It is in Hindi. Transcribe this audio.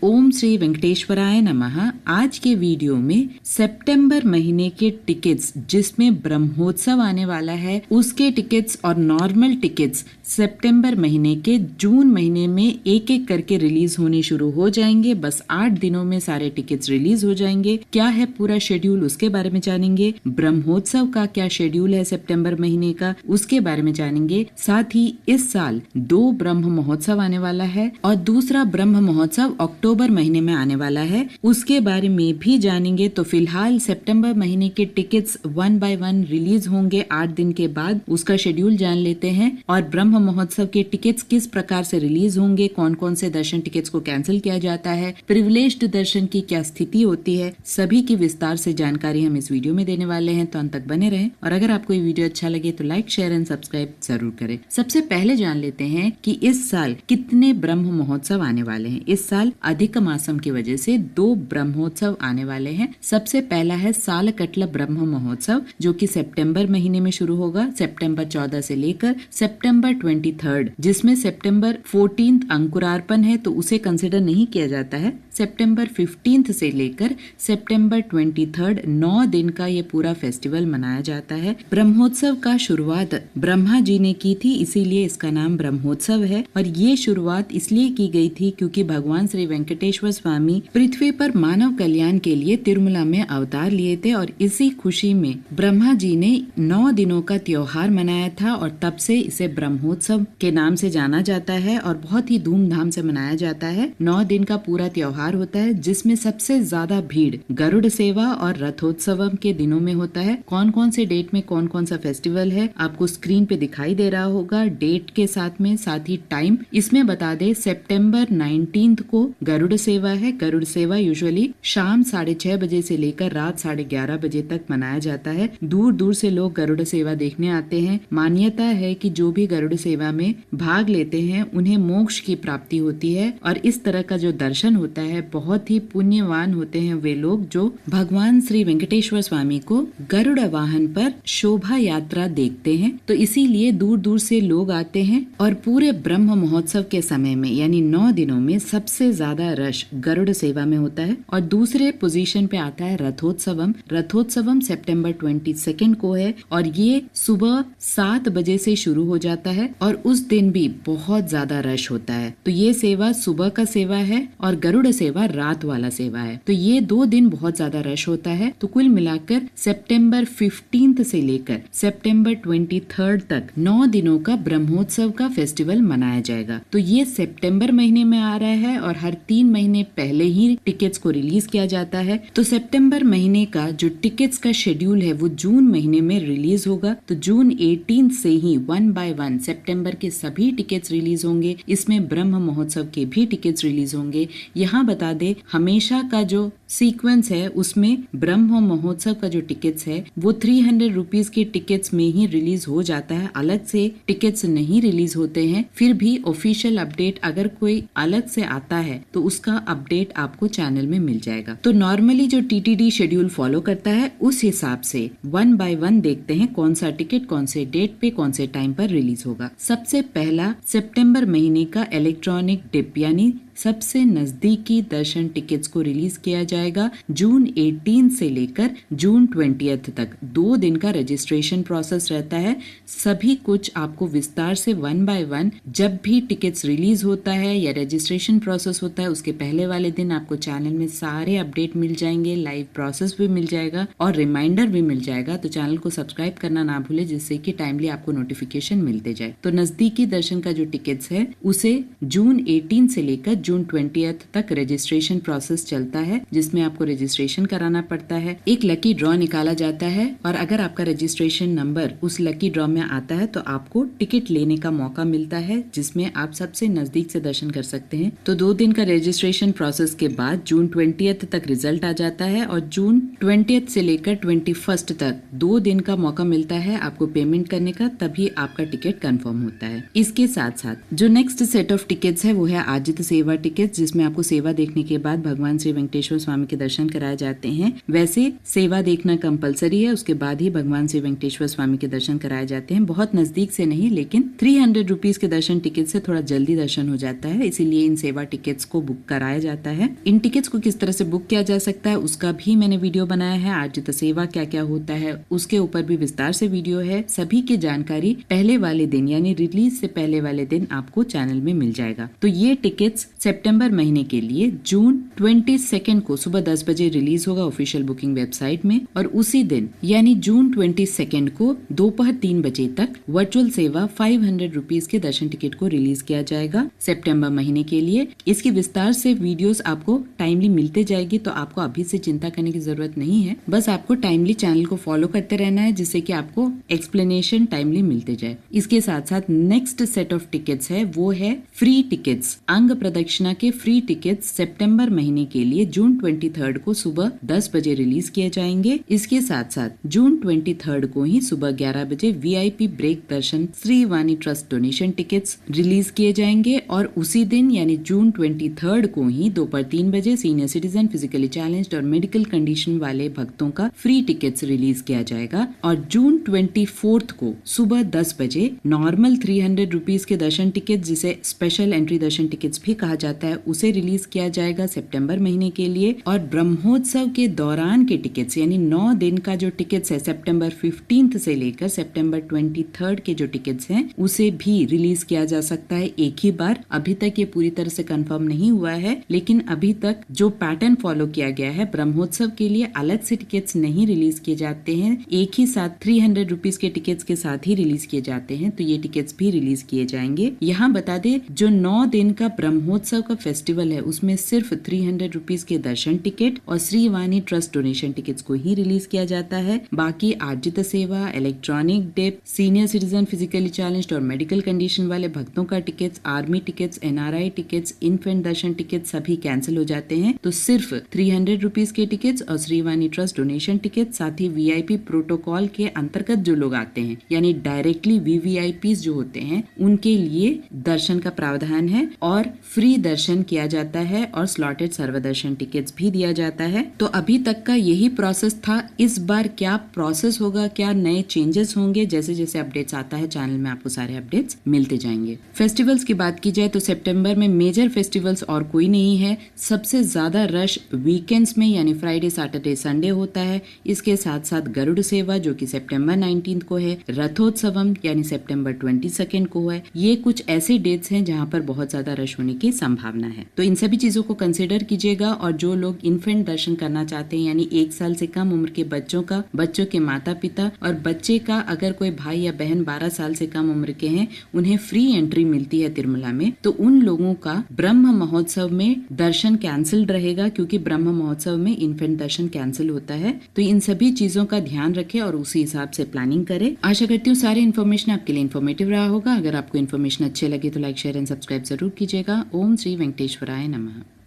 ओम श्री वेंकटेश्वराय नमः। आज के वीडियो में सितंबर महीने के टिकट्स जिसमें ब्रह्मोत्सव आने वाला है उसके टिकट्स और नॉर्मल टिकट्स सितंबर महीने के जून महीने में एक एक करके रिलीज होने शुरू हो जाएंगे। बस 8 दिनों में सारे टिकट्स रिलीज हो जाएंगे। क्या है पूरा शेड्यूल उसके बारे में जानेंगे। ब्रह्मोत्सव का क्या शेड्यूल है सितंबर महीने का उसके बारे में जानेंगे। साथ ही इस साल 2 ब्रह्म महोत्सव आने वाला है और दूसरा ब्रह्म महोत्सव अक्टूबर महीने में आने वाला है, उसके बारे में भी जानेंगे। तो फिलहाल सितंबर महीने के टिकट्स 1 बाय 1 रिलीज होंगे 8 दिन के बाद। उसका शेड्यूल जान लेते हैं और ब्रह्म महोत्सव के टिकट्स किस प्रकार से रिलीज होंगे, कौन कौन से दर्शन टिकट्स को कैंसिल किया जाता है, प्रिविलेज्ड दर्शन की क्या स्थिति होती है, सभी की विस्तार से जानकारी हम इस वीडियो में देने वाले हैं। तो अंत तक बने रहें और अगर आपको ये वीडियो अच्छा लगे तो लाइक शेयर एंड सब्सक्राइब जरूर करें। सबसे पहले जान लेते हैं कि इस साल कितने ब्रह्म महोत्सव आने वाले हैं। इस साल अधिक मासम की वजह से 2 ब्रह्मोत्सव आने वाले हैं। सबसे पहला है सालकट्ल ब्रह्म महोत्सव जो कि सितंबर महीने में शुरू होगा, सितंबर 14 से लेकर सितंबर 23, जिसमें सितंबर 14 अंकुरार्पण है तो उसे कंसिडर नहीं किया जाता है। सितंबर 15 से लेकर सितंबर 23 9 दिन का ये पूरा फेस्टिवल मनाया जाता है। ब्रह्मोत्सव का शुरुआत ब्रह्मा जी ने की थी, इसीलिए इसका नाम ब्रह्मोत्सव है। और ये शुरुआत इसलिए की गई थी क्योंकि भगवान श्री वेंकटेश्वर स्वामी पृथ्वी पर मानव कल्याण के लिए तिरुमला में अवतार लिए थे और इसी खुशी में ब्रह्मा जी ने 9 दिनों का त्योहार मनाया था और तब से इसे ब्रह्मोत्सव के नाम से जाना जाता है और बहुत ही धूमधाम से मनाया जाता है। 9 दिन का पूरा त्योहार होता है जिसमें सबसे ज्यादा भीड़ गरुड़ सेवा और रथोत्सव के दिनों में होता है। कौन कौन से डेट में कौन कौन सा फेस्टिवल है आपको स्क्रीन पे दिखाई दे रहा होगा, डेट के साथ में, साथ ही टाइम। इसमें बता दे सितंबर 19 को गरुड़ सेवा है। गरुड़ सेवा यूजुअली शाम 6:30 बजे से लेकर रात 11:30 बजे तक मनाया जाता है। दूर दूर से लोग गरुड़ सेवा देखने आते हैं। मान्यता है कि जो भी गरुड़ सेवा में भाग लेते हैं उन्हें मोक्ष की प्राप्ति होती है और इस तरह का जो दर्शन होता है बहुत ही पुण्यवान होते हैं वे लोग जो भगवान श्री वेंकटेश्वर स्वामी को गरुड़ वाहन पर शोभा यात्रा देखते हैं। तो इसीलिए दूर दूर से लोग आते हैं और पूरे ब्रह्म महोत्सव के समय में यानी 9 दिनों में सबसे ज्यादा रश गरुड़ सेवा में होता है। और दूसरे पोजीशन पे आता है रथोत्सवम। रथोत्सवम सितंबर 22 को है और ये सुबह 7 बजे से शुरू हो जाता है और उस दिन भी बहुत ज्यादा रश होता है। तो ये सेवा सुबह का सेवा है और गरुड़ सेवा रात वाला सेवा है। तो ये 2 दिन बहुत ज्यादा रश होता है। तो कुल मिलाकर सितंबर 15 से लेकर सितंबर 23 तक 9 दिनों का ब्रह्मोत्सव का फेस्टिवल मनाया जाएगा। तो ये सितंबर महीने में आ रहा है और हर 3 महीने पहले ही टिकट्स को रिलीज किया जाता है। तो सितंबर महीने का जो टिकट्स का शेड्यूल है वो जून महीने में रिलीज होगा। तो जून 18 से ही 1 बाय 1 सितंबर के सभी टिकट्स रिलीज होंगे। इसमें ब्रह्म महोत्सव के भी टिकट्स रिलीज होंगे। यहाँ बता दे हमेशा का जो सीक्वेंस है उसमें ब्रह्म महोत्सव का जो टिकट्स है वो 300 रुपीज के टिकट्स में ही रिलीज हो जाता है, अलग से टिकट्स नहीं रिलीज होते हैं। फिर भी ऑफिशियल अपडेट अगर कोई अलग से आता है तो उसका अपडेट आपको चैनल में मिल जाएगा। तो नॉर्मली जो टीटीडी शेड्यूल फॉलो करता है उस हिसाब से 1 बाय 1 देखते हैं कौन सा टिकट कौन से डेट पे कौन से टाइम पर रिलीज होगा। सबसे पहला सितंबर महीने का इलेक्ट्रॉनिक डिप यानी सबसे नजदीकी दर्शन टिकट्स को रिलीज किया जाएगा जून 18 से लेकर जून 20 तक। 2 दिन का रजिस्ट्रेशन प्रोसेस रहता है। सभी कुछ आपको विस्तार से 1 बाय 1 जब भी टिकट्स रिलीज होता है या रजिस्ट्रेशन प्रोसेस होता है उसके पहले वाले दिन आपको चैनल में सारे अपडेट मिल जाएंगे, लाइव प्रोसेस भी मिल जाएगा और रिमाइंडर भी मिल जाएगा। तो चैनल को सब्सक्राइब करना ना भूले जिससे कि टाइमली आपको नोटिफिकेशन मिलते जाए। तो नजदीकी दर्शन का जो टिकट्स है उसे जून 18 से लेकर जून 20 तक रजिस्ट्रेशन प्रोसेस चलता है जिसमें आपको रजिस्ट्रेशन कराना पड़ता है। एक लकी ड्रॉ निकाला जाता है और अगर आपका रजिस्ट्रेशन नंबर उस लकी ड्रॉ में आता है तो आपको टिकट लेने का मौका मिलता है जिसमें आप सबसे नजदीक से दर्शन कर सकते हैं। तो 2 दिन का रजिस्ट्रेशन प्रोसेस के बाद जून 20 तक रिजल्ट आ जाता है और जून 20 से लेकर 21 तक 2 दिन का मौका मिलता है आपको पेमेंट करने का, तभी आपका टिकट कंफर्म होता है। इसके साथ साथ जो नेक्स्ट सेट ऑफ टिकट्स है वो है आजित सेवा टिकट जिसमें आपको सेवा देखने के बाद भगवान श्री वेंकटेश्वर स्वामी के दर्शन कराए जाते हैं। वैसे सेवा देखना कंपलसरी है, उसके बाद ही भगवान श्री वेंकटेश्वर स्वामी के दर्शन कराए जाते हैं। बहुत नजदीक से नहीं, लेकिन 300 रुपीज के दर्शन टिकट से थोड़ा जल्दी दर्शन हो जाता है, इसीलिए इन सेवा टिकट्स को बुक कराया जाता है। इन टिकट्स को किस तरह से बुक किया जा सकता है उसका भी मैंने वीडियो बनाया है। आर्जित सेवा क्या क्या होता है उसके ऊपर भी विस्तार से वीडियो है। सभी की जानकारी पहले वाले दिन यानी रिलीज से पहले वाले दिन आपको चैनल में मिल जाएगा। तो ये टिकट्स सितंबर महीने के लिए जून 22 को सुबह 10 बजे रिलीज होगा ऑफिशियल बुकिंग वेबसाइट में, और उसी दिन यानी जून 22 को दोपहर 3 बजे तक वर्चुअल सेवा 500 रुपीज के दर्शन टिकट को रिलीज किया जाएगा सितंबर महीने के लिए। इसकी विस्तार से वीडियोस आपको टाइमली मिलते जाएगी, तो आपको अभी से चिंता करने की जरूरत नहीं है। बस आपको टाइमली चैनल को फॉलो करते रहना है, जिससे कि आपको एक्सप्लेनेशन टाइमली मिलते जाए। इसके साथ साथ नेक्स्ट सेट ऑफ टिकट्स है वो है फ्री टिकट्स। अंग प्रदक्षिणा के फ्री टिकट्स सितंबर महीने के लिए जून 23 को सुबह 10 बजे रिलीज किए जाएंगे। इसके साथ साथ जून 23 को ही सुबह 11 बजे VIP ब्रेक दर्शन Shri Vani trust donation tickets release किए जाएंगे, और उसी दिन यानी जून 23 को ही दोपहर 3 बजे सीनियर सिटीजन, फिजिकली चैलेंज्ड और मेडिकल कंडीशन वाले भक्तों का फ्री टिकट्स रिलीज किया जाएगा। और जून 24 को सुबह 10 बजे नॉर्मल 300 रुपीज के दर्शन टिकट, जिसे स्पेशल एंट्री दर्शन टिकट्स भी कहा जाता है, उसे रिलीज किया जाएगा सितंबर महीने के लिए। और ब्रह्मोत्सव के दौरान के टिकट्स यानी 9 दिन का जो टिकट्स है सितंबर 15 से लेकर सितंबर 23 के जो टिकट्स हैं उसे भी रिलीज किया जा सकता है एक ही बार। अभी तक ये पूरी तरह से कंफर्म नहीं हुआ है, लेकिन अभी तक जो पैटर्न फॉलो किया गया है, ब्रह्मोत्सव के लिए अलग से टिकट्स नहीं रिलीज किए जाते हैं, एक ही साथ 300 रुपीज के टिकट्स के साथ ही रिलीज किए जाते हैं। तो ये टिकट्स भी रिलीज किए जाएंगे। यहाँ बता दे, जो 9 दिन का ब्रह्मोत्सव का फेस्टिवल है उसमें सिर्फ 300 रुपीज के दर्शन टिकट और Shri Vani trust donation tickets को ही रिलीज किया जाता है। बाकी आर्जित सेवा, electronic dip, senior citizen, physically challenged और मेडिकल कंडीशन वाले भक्तों का tickets, army tickets, NRI tickets, infant दर्शन टिकट्स सभी कैंसिल हो जाते हैं। तो सिर्फ 300 रुपीज के टिकट्स और Shri Vani trust donation ticket, साथ ही VIP प्रोटोकॉल के अंतर्गत जो लोग आते हैं यानी डायरेक्टली VVIPs जो होते हैं उनके लिए दर्शन का प्रावधान है, और फ्री दर्शन किया जाता है और स्लॉटेड सर्वदर्शन टिकट्स भी दिया जाता है। तो अभी तक का यही प्रोसेस था। इस बार क्या प्रोसेस होगा, क्या नए चेंजेस होंगे, जैसे जैसे अपडेट्स आता है चैनल में आपको सारे अपडेट्स मिलते जाएंगे। फेस्टिवल्स की बात की जाए तो सितंबर में मेजर फेस्टिवल्स और कोई नहीं है। सबसे ज्यादा रश वीकेंड्स में यानी फ्राइडे, सैटरडे, संडे होता है। इसके साथ साथ गरुड़ सेवा जो कि सितंबर 19 को है, रथोत्सवम यानी सितंबर 22 को है। ये कुछ ऐसे डेट्स हैं जहां पर बहुत ज्यादा रश होने की संभावना है। तो इन सभी चीजों को कंसिडर कीजिएगा। और जो लोग इन्फेंट दर्शन करना चाहते हैं यानी 1 साल से कम उम्र के बच्चों का, बच्चों के माता पिता और बच्चे का अगर कोई भाई या बहन 12 साल से कम उम्र के हैं, उन्हें फ्री एंट्री मिलती है तिरुमला में। तो उन लोगों का ब्रह्म महोत्सव में दर्शन कैंसिल्ड रहेगा, क्योंकि ब्रह्म महोत्सव में इन्फेंट दर्शन कैंसिल होता है। तो इन सभी चीजों का ध्यान रखें और उसी हिसाब से प्लानिंग करें। आशा करती हूँ सारी इन्फॉर्मेशन आपके लिए इन्फॉर्मेटिव रहा होगा। अगर आपको इन्फॉर्मेशन अच्छे लगे तो लाइक, शेयर एंड सब्सक्राइब जरूर कीजिएगा। ओम श्री वेंकटेश्वराय नमः।